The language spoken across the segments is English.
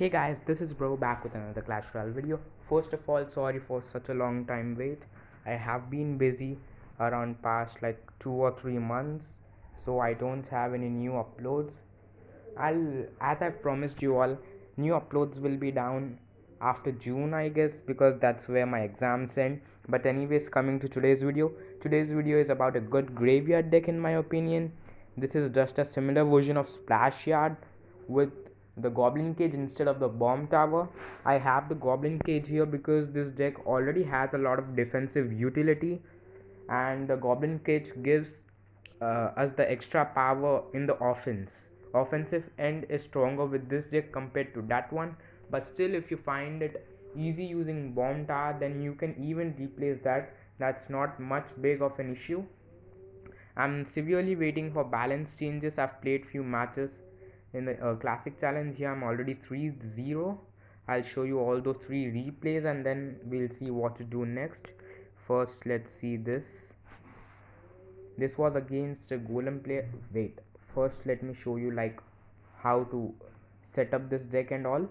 Hey guys, this is Bro back with another Clash Royale video. First of all, sorry for such a long time wait. I have been busy around past like 2 or 3 months, so I don't have any new uploads. As I've promised you all, new uploads will be down after June, I guess, because that's where my exams end. But anyways, coming to today's video. Today's video is about a good graveyard deck in my opinion. This is just a similar version of Splash Yard with the Goblin Cage instead of the Bomb Tower. I have the Goblin Cage here because this deck already has a lot of defensive utility, and the Goblin Cage gives us the extra power in the offensive end is stronger with this deck compared to that one. But still, if you find it easy using Bomb Tower, then you can even replace that. That's not much big of an issue. I'm severely waiting for balance changes. I've played few matches in the classic challenge. Here I'm already 3-0. I'll show you all those 3 replays and then we'll see what to do next. First, let's see this. This was against a golem player. Wait, first let me show you like how to set up this deck and all.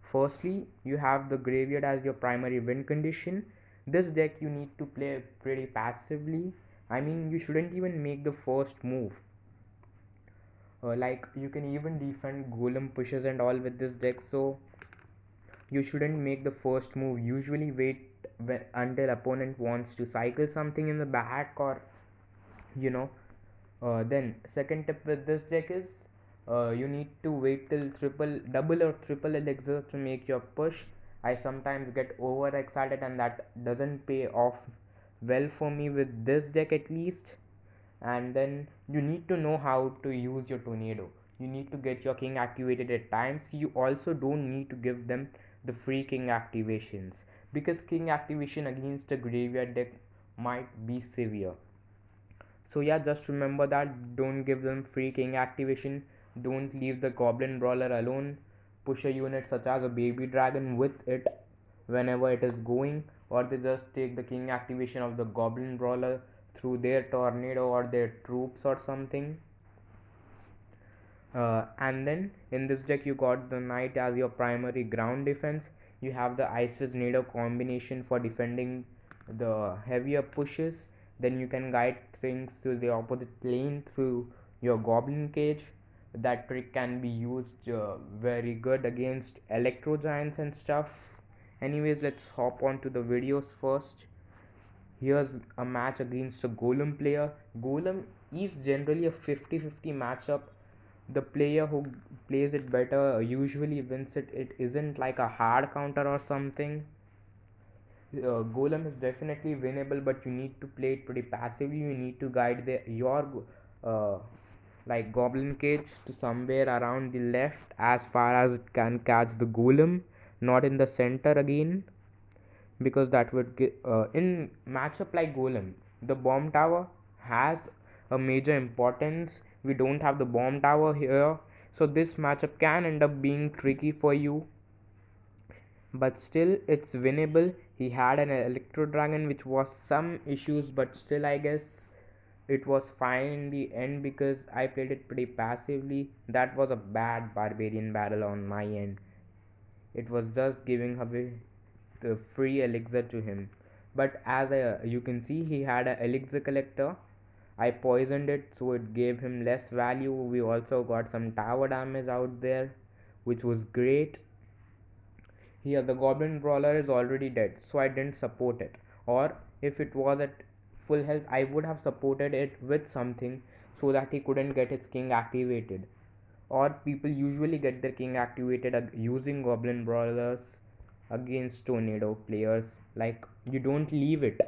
Firstly, you have the graveyard as your primary win condition. This deck you need to play pretty passively. I mean, you shouldn't even make the first move. Like you can even defend golem pushes and all with this deck, so you shouldn't make the first move. Usually wait until opponent wants to cycle something in the back, or you know then second tip with this deck is you need to wait till double or triple elixir to make your push. I sometimes get overexcited and that doesn't pay off well for me with this deck at least. And then you need to know how to use your tornado. You need to get your king activated at times. You also don't need to give them the free king activations, because king activation against a graveyard deck might be severe. So yeah, just remember that. Don't give them free king activation. Don't leave the goblin brawler alone. Push a unit such as a baby dragon with it whenever it is going, or they just take the king activation of the goblin brawler through their tornado or their troops or something. And then in this deck you got the knight as your primary ground defense. You have the Ice Fist Nado combination for defending the heavier pushes. Then you can guide things to the opposite lane through your Goblin Cage. That trick can be used very good against electro giants and stuff. Anyways, let's hop on to the videos first. Here's a match against a golem player. Golem is generally a 50-50 matchup. The player who plays it better usually wins it. It isn't like a hard counter or something. Golem is definitely winnable, but you need to play it pretty passively. You need to guide your uh, like goblin cage to somewhere around the left as far as it can catch the golem, not in the center again, because that would get in matchup like golem. The bomb tower has a major importance. We don't have the bomb tower here, so this matchup can end up being tricky for you, but still it's winnable. He had an electro dragon which was some issues, but still I guess it was fine in the end because I played it pretty passively. That was a bad barbarian battle on my end. It was just giving away the free elixir to him. But as you can see, he had an elixir collector. I poisoned it, so it gave him less value. We also got some tower damage out there, which was great. Here the goblin brawler is already dead, so I didn't support it. Or if it was at full health, I would have supported it with something so that he couldn't get his king activated. Or people usually get their king activated using goblin brawlers against tornado players. Like, you don't leave it.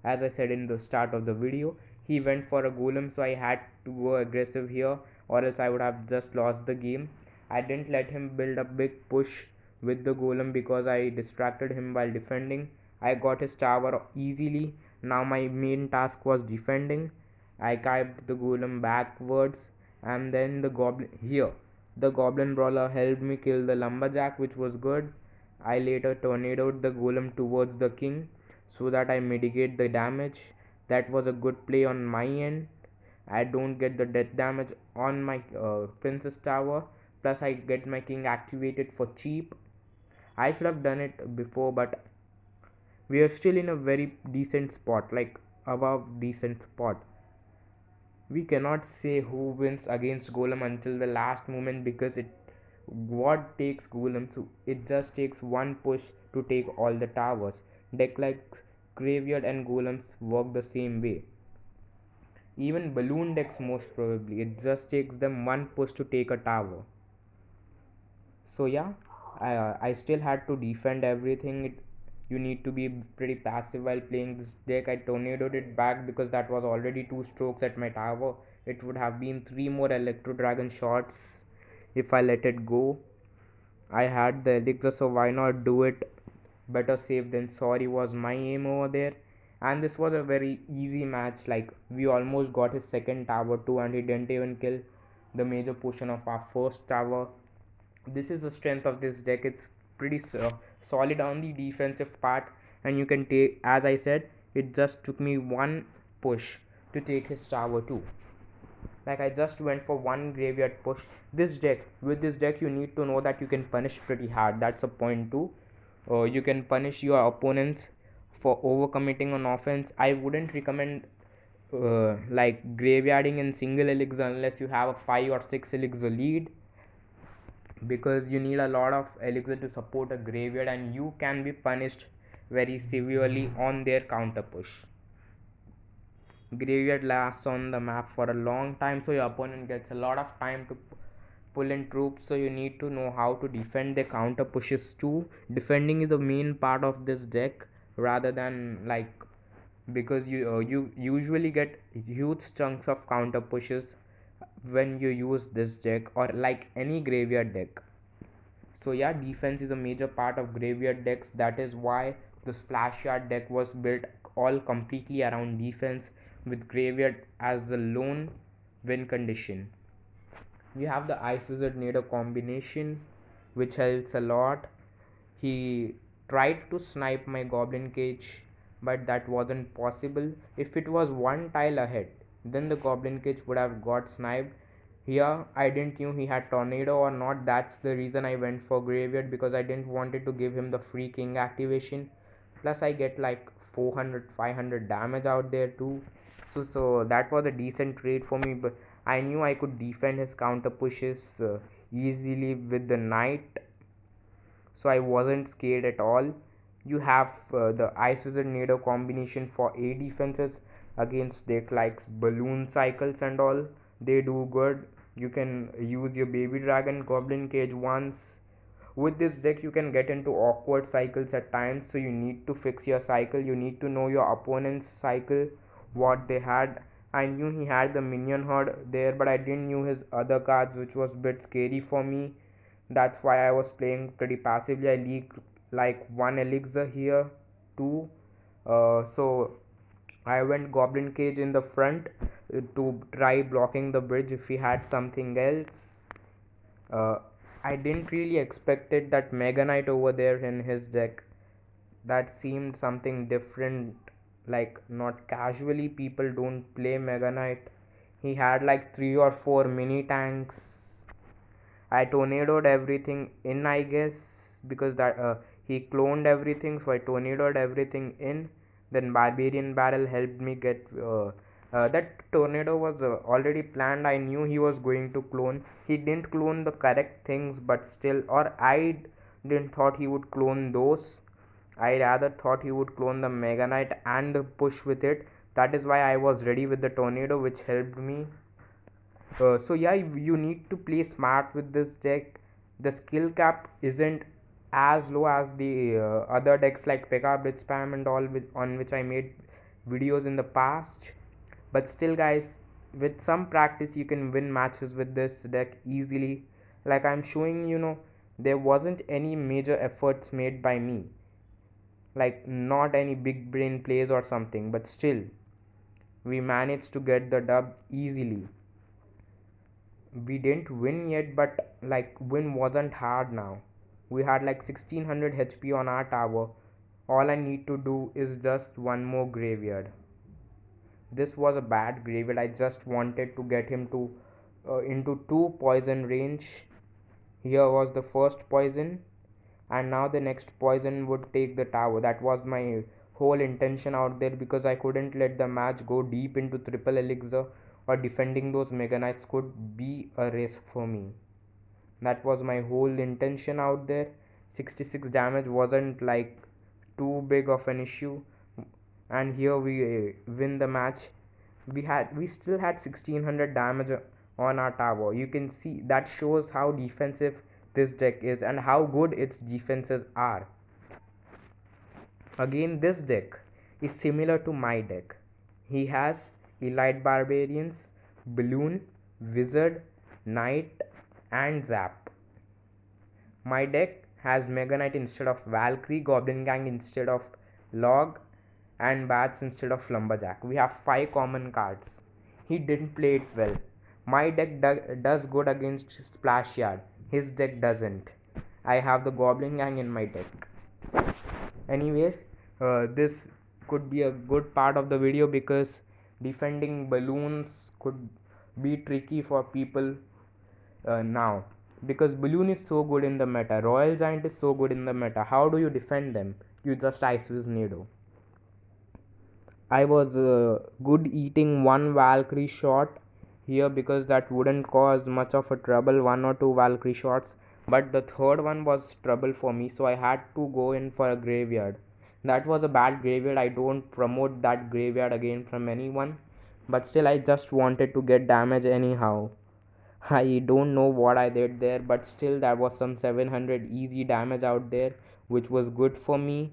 As I said in the start of the video, he went for a golem, so I had to go aggressive here, or else I would have just lost the game. I didn't let him build a big push with the golem because I distracted him while defending. I got his tower easily. Now my main task was defending. I kept the golem backwards, and then the goblin brawler helped me kill the lumberjack, which was good. I later tornadoed the golem towards the king so that I mitigate the damage. That was a good play on my end. I don't get the death damage on my princess tower. plus I get my king activated for cheap. I should have done it before, but we are still in a very decent spot, like above decent spot. We cannot say who wins against golem until the last moment, because it what takes golem, so it just takes one push to take all the towers. Deck like graveyard and golems work the same way. Even balloon decks, most probably it just takes them one push to take a tower. So yeah, I still had to defend everything. You need to be pretty passive while playing this deck. I tornadoed it back because that was already two strokes at my tower. It would have been three more electro dragon shots if I let it go. I had the elixir, so why not do it? Better safe than sorry was my aim over there. And this was a very easy match. Like, we almost got his second tower too, and he didn't even kill the major portion of our first tower. This is the strength of this deck. It's pretty solid on the defensive part, and you can take, as I said, it just took me one push to take his tower too. Like, I just went for one graveyard push. This deck, with this deck, you need to know that you can punish pretty hard. That's a point too. You can punish your opponents for overcommitting on offense. I wouldn't recommend like graveyarding in single elixir unless you have a 5 or 6 elixir lead, because you need a lot of elixir to support a graveyard, and you can be punished very severely on their counter push. Graveyard lasts on the map for a long time, so your opponent gets a lot of time to pull in troops, so you need to know how to defend the counter pushes too. Defending is a main part of this deck, rather than like, because you usually get huge chunks of counter pushes when you use this deck, or like any graveyard deck. So yeah, defense is a major part of graveyard decks. That is why the splash yard deck was built all completely around defense, with graveyard as the lone win condition. You have the Ice Wizard Nado combination, which helps a lot. He tried to snipe my Goblin Cage, but that wasn't possible. If it was one tile ahead, then the Goblin Cage would have got sniped. Here, I didn't know he had Tornado or not. That's the reason I went for Graveyard, because I didn't wanted to give him the free King activation. Plus, I get like 400, 500 damage out there too. So that was a decent trade for me, but I knew I could defend his counter pushes easily with the Knight, so I wasn't scared at all. You have the Ice Wizard Nado combination for A defenses against deck like Balloon Cycles and all. They do good. You can use your Baby Dragon Goblin Cage once. With this deck, you can get into awkward cycles at times, so you need to fix your cycle. You need to know your opponent's cycle, what they had. I knew he had the minion horde there, but I didn't know his other cards, which was a bit scary for me. That's why I was playing pretty passively. I leaked like one elixir here too. So I went Goblin Cage in the front to try blocking the bridge if he had something else. Uh, I didn't really expected that Mega Knight over there in his deck. That seemed something different. Like, not casually, people don't play Mega Knight. He had like 3 or 4 mini tanks. I tornadoed everything in, I guess, because that he cloned everything, so I tornadoed everything in. Then Barbarian Barrel helped me get that tornado was already planned. I knew he was going to clone. He didn't clone the correct things, but still, or I didn't thought he would clone those. I rather thought he would clone the Mega Knight and the push with it. That is why I was ready with the tornado, which helped me. So yeah, you need to play smart with this deck. The skill cap isn't as low as the other decks like Pekka, Blitz Spam and all, on which I made videos in the past. But still guys, with some practice you can win matches with this deck easily. Like I'm showing, there wasn't any major efforts made by me. Like, not any big brain plays or something, but still we managed to get the dub easily. We didn't win yet, but like win wasn't hard now. We had like 1600 HP on our tower. All I need to do is just one more graveyard. This was a bad graveyard. I just wanted to get him to into 2 poison range. Here was the first poison, and now the next poison would take the tower. That was my whole intention out there, because I couldn't let the match go deep into triple elixir, or defending those Mega Knights could be a risk for me. That was my whole intention out there. 66 damage wasn't like too big of an issue, and here we win the match. We still had 1600 damage on our tower. You can see that shows how defensive this deck is and how good its defenses are. Again, this deck is similar to my deck. He has Elite Barbarians, Balloon, Wizard, Knight, and Zap. My deck has Mega Knight instead of Valkyrie, Goblin Gang instead of Log, and Bats instead of Lumberjack. We have 5 common cards. He didn't play it well. My deck does good against Splash Yard. His deck doesn't. I have the Goblin Gang in my deck. Anyways, this could be a good part of the video, because defending balloons could be tricky for people now, because balloon is so good in the meta, Royal Giant is so good in the meta. How do you defend them? You just Ice Wiz Nado. I was good eating one Valkyrie shot here, because that wouldn't cause much of a trouble, 1 or 2 Valkyrie shots, but the third one was trouble for me, so I had to go in for a graveyard. That was a bad graveyard. I don't promote that graveyard again from anyone, but still I just wanted to get damage anyhow. I don't know what I did there, but still there was some 700 easy damage out there, which was good for me.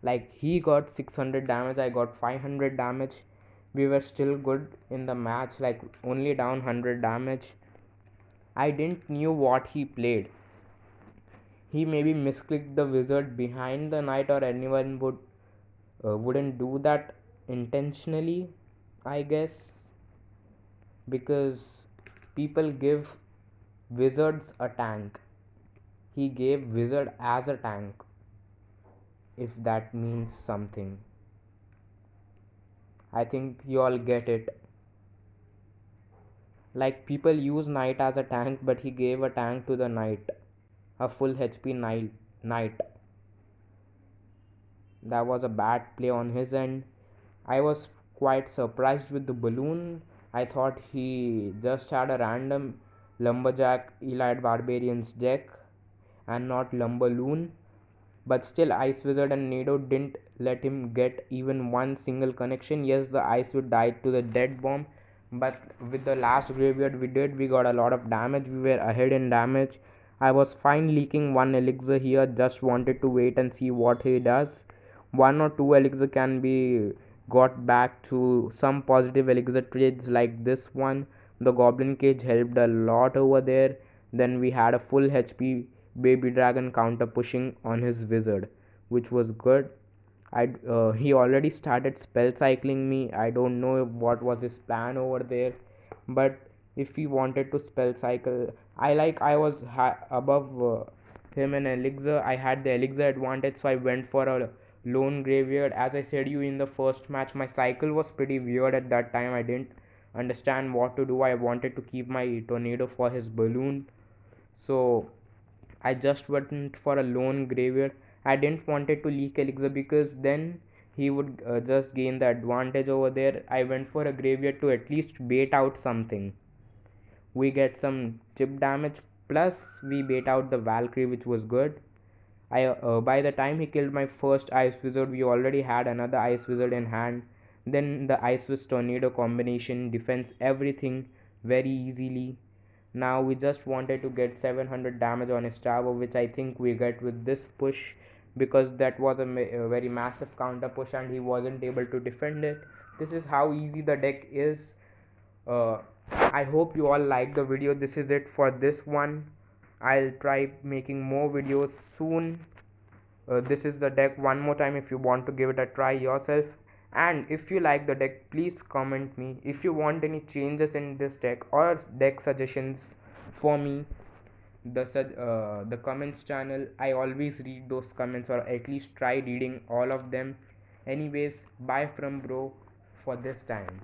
Like, he got 600 damage, I got 500 damage. We were still good in the match, like only down 100 damage. I didn't knew what he played. He maybe misclicked the wizard behind the knight, or anyone wouldn't do that intentionally, I guess, because people give wizards a tank. He gave wizard as a tank, if that means something. I think you all get it. Like, people use knight as a tank, but he gave a tank to the knight, a full HP knight. That was a bad play on his end. I was quite surprised with the balloon. I thought he just had a random Lumberjack Elite Barbarians deck and not Lumberloon. But still, Ice Wizard and Nado didn't let him get even one single connection. Yes, the Ice Wizard died to the dead bomb, but with the last graveyard we got a lot of damage. We were ahead in damage. I was fine leaking one elixir here, just wanted to wait and see what he does. 1 or 2 elixir can be got back to some positive elixir trades like this one. The Goblin Cage helped a lot over there. Then we had a full HP Baby Dragon counter pushing on his wizard, which was good. He already started spell cycling me. I don't know what was his plan over there, but if he wanted to spell cycle, I was above him in elixir. I had the elixir advantage, so I went for a lone graveyard. As I said you in the first match, my cycle was pretty weird at that time. I didn't understand what to do. I wanted to keep my tornado for his balloon, so I just went for a lone graveyard. I didn't wanted to leak elixir, because then he would just gain the advantage over there. I went for a graveyard to at least bait out something. We get some chip damage, plus we bait out the Valkyrie, which was good. By the time he killed my first Ice Wizard, we already had another Ice Wizard in hand. Then the Ice Wiz Tornado combination defends everything very easily. Now we just wanted to get 700 damage on his tower, which I think we get with this push, because that was a very massive counter push and he wasn't able to defend it. This is how easy the deck is. uh, I hope you all like the video. This is it for this one. I'll try making more videos soon. This is the deck one more time if you want to give it a try yourself, and if you like the deck, please comment me. If you want any changes in this deck or deck suggestions for me, the comments channel, I always read those comments, or at least try reading all of them. Anyways, bye from bro for this time.